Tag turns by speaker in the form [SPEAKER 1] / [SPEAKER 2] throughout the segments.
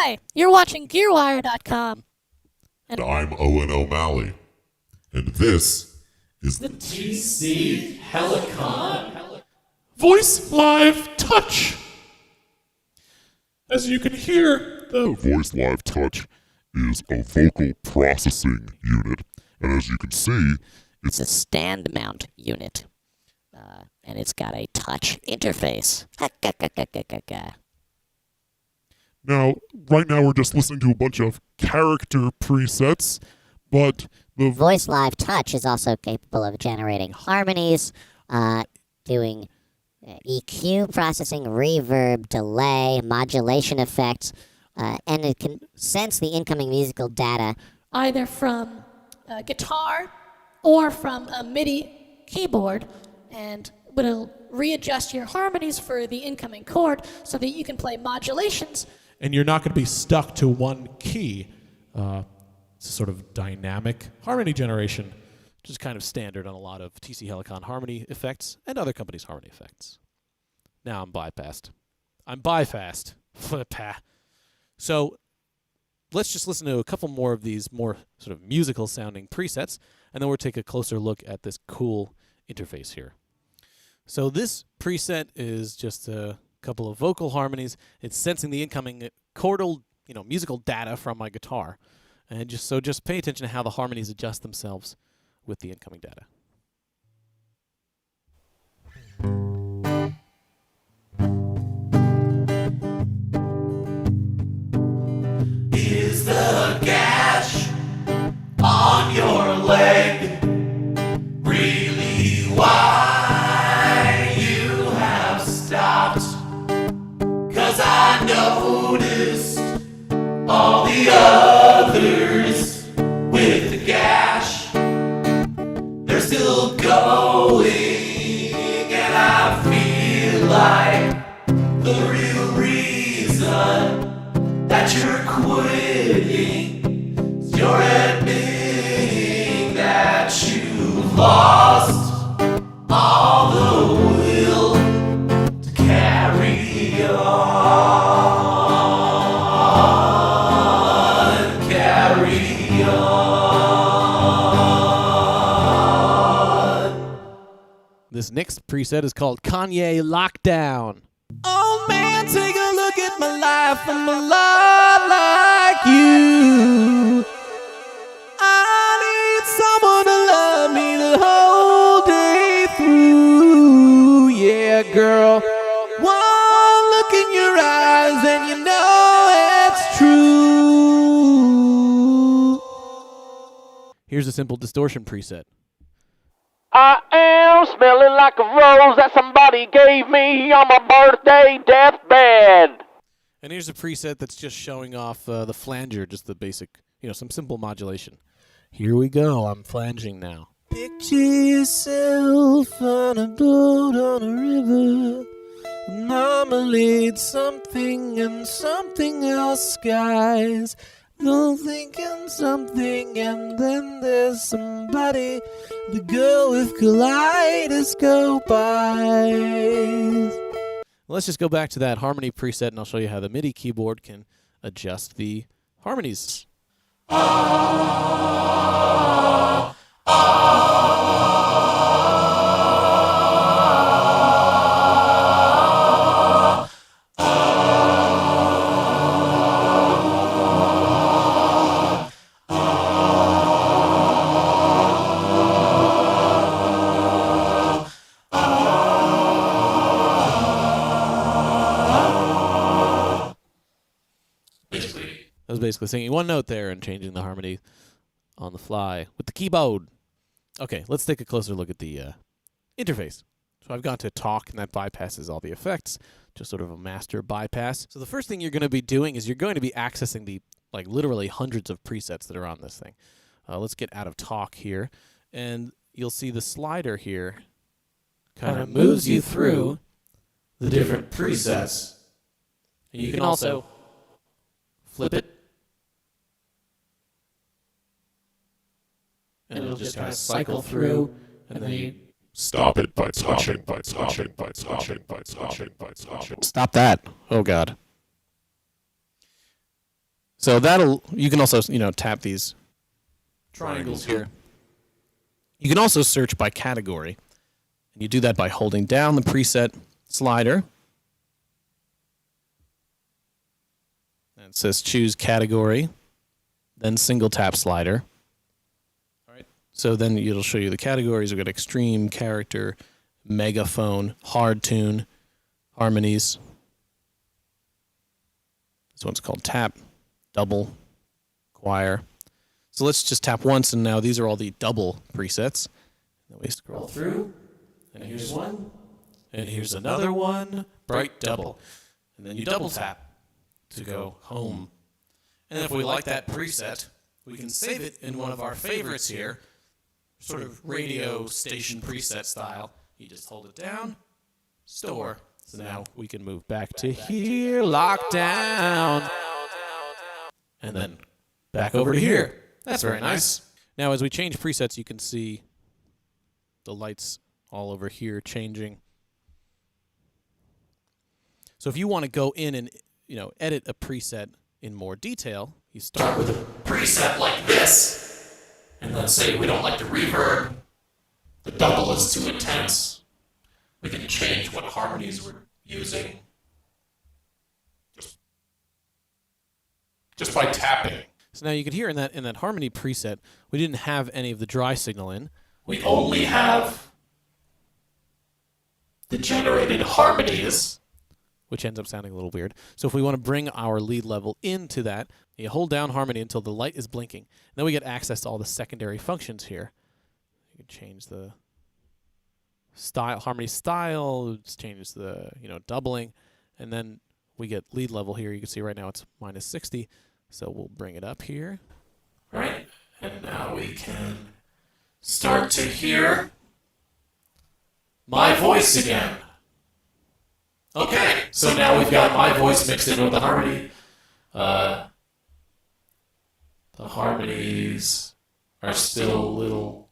[SPEAKER 1] Hi, you're watching GearWire.com.
[SPEAKER 2] And I'm Owen O'Malley. And this is
[SPEAKER 3] the TC Helicon
[SPEAKER 4] VoiceLive Touch. As you can hear,
[SPEAKER 2] the VoiceLive Touch is a vocal processing unit. And as you can see,
[SPEAKER 5] it's a stand mount unit. And it's got a touch interface.
[SPEAKER 2] Now, right now we're just listening to a bunch of character presets, but the
[SPEAKER 5] VoiceLive Touch is also capable of generating harmonies, doing EQ processing, reverb, delay, modulation effects, and it can sense the incoming musical data
[SPEAKER 1] either from a guitar or from a MIDI keyboard, and it'll readjust your harmonies for the incoming chord so that you can play modulations.
[SPEAKER 4] And you're not going to be stuck to one key. It's a sort of dynamic harmony generation, which is kind of standard on a lot of TC Helicon harmony effects and other companies' harmony effects. Now I'm bypassed. So let's just listen to a couple more of these more sort of musical sounding presets, and then we'll take a closer look at this cool interface here. So this preset is just a couple of vocal harmonies. It's sensing the incoming chordal, musical data from my guitar. And just pay attention to how the harmonies adjust themselves with the incoming data.
[SPEAKER 3] Is the gash on your leg really why you have stopped? 'Cause I noticed all the others with the gash, they're still going, and I feel like the real reason that you're quitting is you're admitting that you lost all the will to carry on.
[SPEAKER 4] This next preset is called Kanye Lockdown.
[SPEAKER 3] Oh man, take a look at my life. I'm a lot like you. I need someone to love me the whole day through. Yeah, girl. One look in your eyes and you know it's true.
[SPEAKER 4] Here's a simple distortion preset.
[SPEAKER 6] I am smelling like a rose that somebody gave me on my birthday deathbed.
[SPEAKER 4] And here's a preset that's just showing off the flanger, just the basic, some simple modulation. Here we go. I'm flanging now.
[SPEAKER 3] Picture yourself on a boat on a river. Marmalade something and something else skies. Don't thinking something and then there's somebody. The girl with kaleidoscope eyes.
[SPEAKER 4] Let's just go back to that harmony preset and I'll show you how the MIDI keyboard can adjust the harmonies. I was basically singing one note there and changing the harmony on the fly with the keyboard. Okay, let's take a closer look at the interface. So I've gone to talk, and that bypasses all the effects, just sort of a master bypass. So the first thing you're going to be doing is you're going to be accessing the, literally hundreds of presets that are on this thing. Let's get out of talk here, and you'll see the slider here kind of moves you through the different presets. And you can also flip it, and it'll just kind of cycle through, and then you
[SPEAKER 2] stop it by touching, by touching, by touching, by touching, by touching.
[SPEAKER 4] Stop that. Oh, God. So you can also, tap these triangles here. You can also search by category. And you do that by holding down the preset slider. And it says choose category, then single tap slider. All right. So then it'll show you the categories. We've got extreme, character, megaphone, hard tune, harmonies. This one's called tap, double, choir. So let's just tap once, and now these are all the double presets. Then we scroll through, and here's one, and here's another one, bright double. And then you double tap to go home. And if we like that preset, we can save it in one of our favorites here, sort of radio station preset style. You just hold it down, store. So now we can move back to here, lockdown, and then back over to here. That's very nice. Now, as we change presets, you can see the lights all over here changing. So if you want to go in and, edit a preset in more detail, you start with a preset like this, and then say we don't like the reverb, the double is too intense. We can change what harmonies we're using just by tapping. So now you can hear in that harmony preset, we didn't have any of the dry signal in. We only have the generated harmonies, which ends up sounding a little weird. So if we want to bring our lead level into that, you hold down harmony until the light is blinking. And then we get access to all the secondary functions here. You can change the style, harmony style, it changes the, doubling, and then we get lead level here. You can see right now it's minus 60. So we'll bring it up here. Right. And now we can start to hear my voice again. Okay. So now we've got my voice mixed in with the harmony. The harmonies are still a little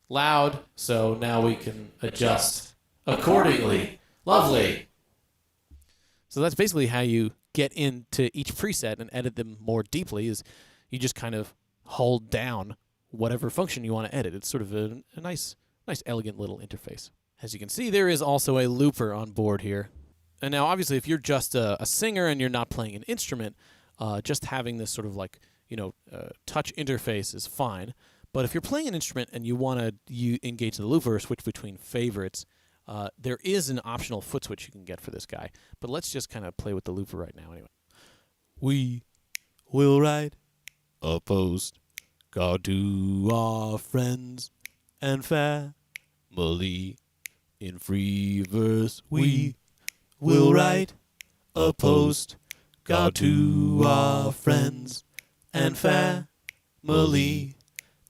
[SPEAKER 4] loud, so now we can adjust accordingly. Lovely. So that's basically how you get into each preset and edit them more deeply, is you just kind of hold down whatever function you want to edit. It's sort of a nice, elegant little interface. As you can see, there is also a looper on board here. And now, obviously, if you're just a singer and you're not playing an instrument, just having this sort of touch interface is fine. But if you're playing an instrument and you want to engage the looper or switch between favorites, there is an optional foot switch you can get for this guy. But let's just kind of play with the looper right now anyway. We will write a postcard to our friends and family in free verse. We will write a postcard to our friends and family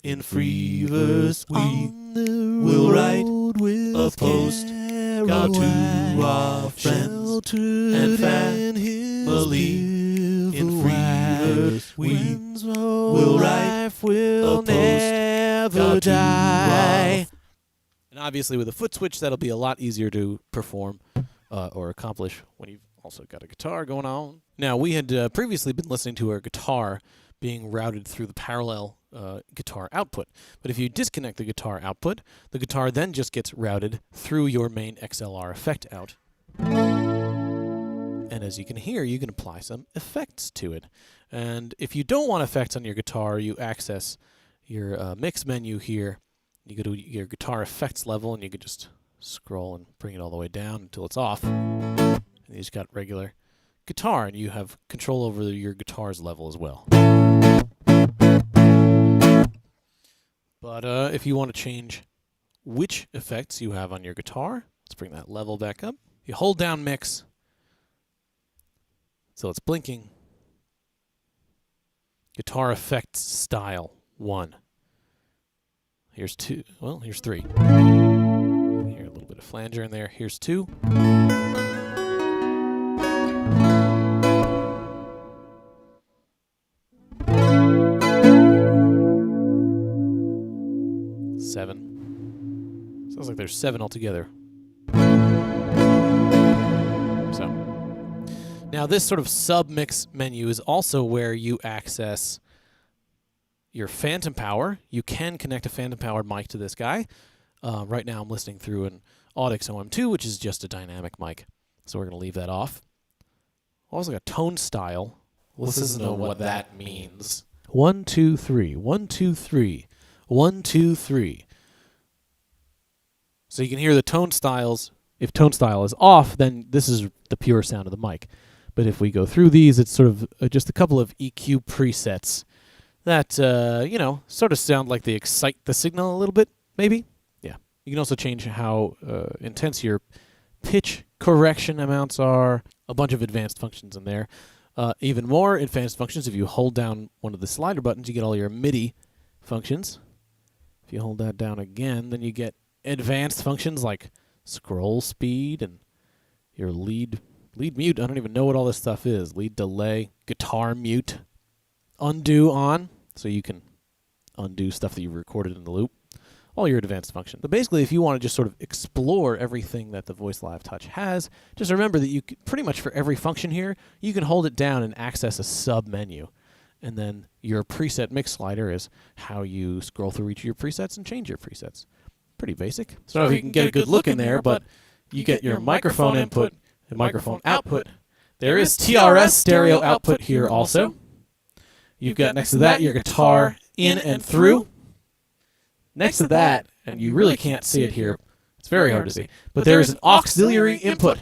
[SPEAKER 4] in free verse. We will write a postcard to our friends and family in free verse. We will write a postcard to our. And obviously with a foot switch, that'll be a lot easier to perform or accomplish when you've also got a guitar going on. Now, we had previously been listening to our guitar being routed through the parallel guitar output. But if you disconnect the guitar output, the guitar then just gets routed through your main XLR effect out. And as you can hear, you can apply some effects to it. And if you don't want effects on your guitar, you access your mix menu here. You go to your guitar effects level, and you can just scroll and bring it all the way down until it's off. And you just got regular guitar, and you have control over your guitar's level as well. But if you want to change which effects you have on your guitar, let's bring that level back up. You hold down mix, so it's blinking. Guitar effects style 1. Here's 2. Well, here's 3. Here, a little bit of flanger in there. Here's 2. Sounds like there's 7 altogether. So, Now, this sort of sub-mix menu is also where you access your phantom power. You can connect a phantom-powered mic to this guy. Right now, I'm listening through an Audix OM2, which is just a dynamic mic. So we're going to leave that off. Also got tone style. Let's just know what that means. 1, 2, 3. 1, 2, 3. 1, 2, 3. So you can hear the tone styles. If tone style is off, then this is the pure sound of the mic. But if we go through these, it's sort of just a couple of EQ presets that, sort of sound like they excite the signal a little bit, maybe. Yeah. You can also change how intense your pitch correction amounts are. A bunch of advanced functions in there. Even more advanced functions, if you hold down one of the slider buttons, you get all your MIDI functions. If you hold that down again, then you get advanced functions like scroll speed and your lead mute. I don't even know what all this stuff is. Lead delay, guitar mute, undo on, so you can undo stuff that you've recorded in the loop. All your advanced functions. But basically, if you want to just sort of explore everything that the VoiceLive Touch has, just remember that you can, pretty much for every function here, you can hold it down and access a sub-menu. And then your preset mix slider is how you scroll through each of your presets and change your presets. Pretty basic. So I don't know if you can get a good look in there, but you get your microphone input and microphone output. There is TRS stereo output here also. You've got next to that your guitar in and through. Next to that, and you really can't see it here, it's very hard to see, but there is an auxiliary input.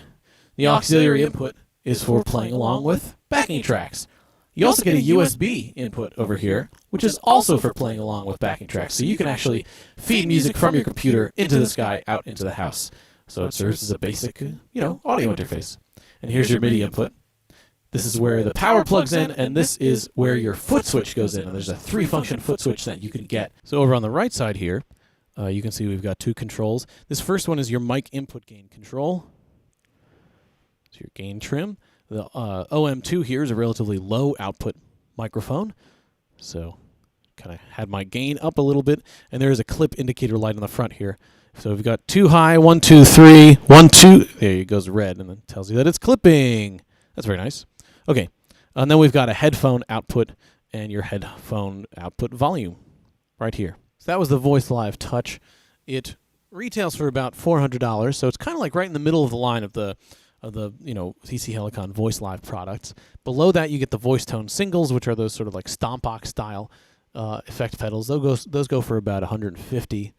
[SPEAKER 4] The auxiliary input is for playing along with backing tracks. You also get a USB input over here, which is also for playing along with backing tracks. So you can actually feed music from your computer into this guy out into the house. So it serves as a basic, audio interface. And here's your MIDI input. This is where the power plugs in, and this is where your foot switch goes in. And there's a 3-function foot switch that you can get. So over on the right side here, you can see we've got 2 controls. This first one is your mic input gain control. So your gain trim. The OM2 here is a relatively low output microphone. So kind of had my gain up a little bit. And there is a clip indicator light on the front here. So we've got 2 high, 1, 2, 3, 1, 2. There it goes red, and then tells you that it's clipping. That's very nice. Okay, and then we've got a headphone output and your headphone output volume right here. So that was the VoiceLive Touch. It retails for about $400, so it's kind of like right in the middle of the line of the CC Helicon VoiceLive products. Below that, you get the voice tone singles, which are those sort of like stomp box style effect pedals. Those go for about $150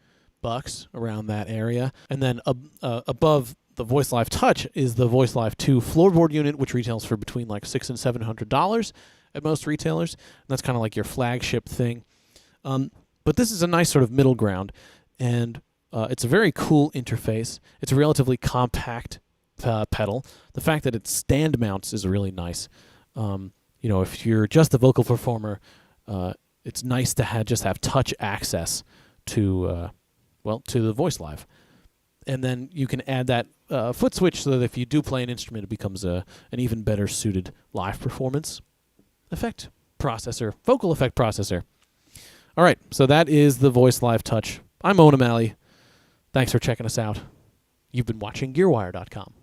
[SPEAKER 4] around that area, and then above the VoiceLive Touch is the VoiceLive 2 floorboard unit, which retails for between like $600 and $700 at most retailers. And that's kind of like your flagship thing. But this is a nice sort of middle ground, and it's a very cool interface. It's a relatively compact pedal. The fact that it stand mounts is really nice. If you're just a vocal performer, it's nice to just have touch access to the VoiceLive. And then you can add that foot switch so that if you do play an instrument, it becomes an even better suited live performance vocal effect processor. All right, so that is the VoiceLive Touch. I'm Owen O'Malley. Thanks for checking us out. You've been watching GearWire.com.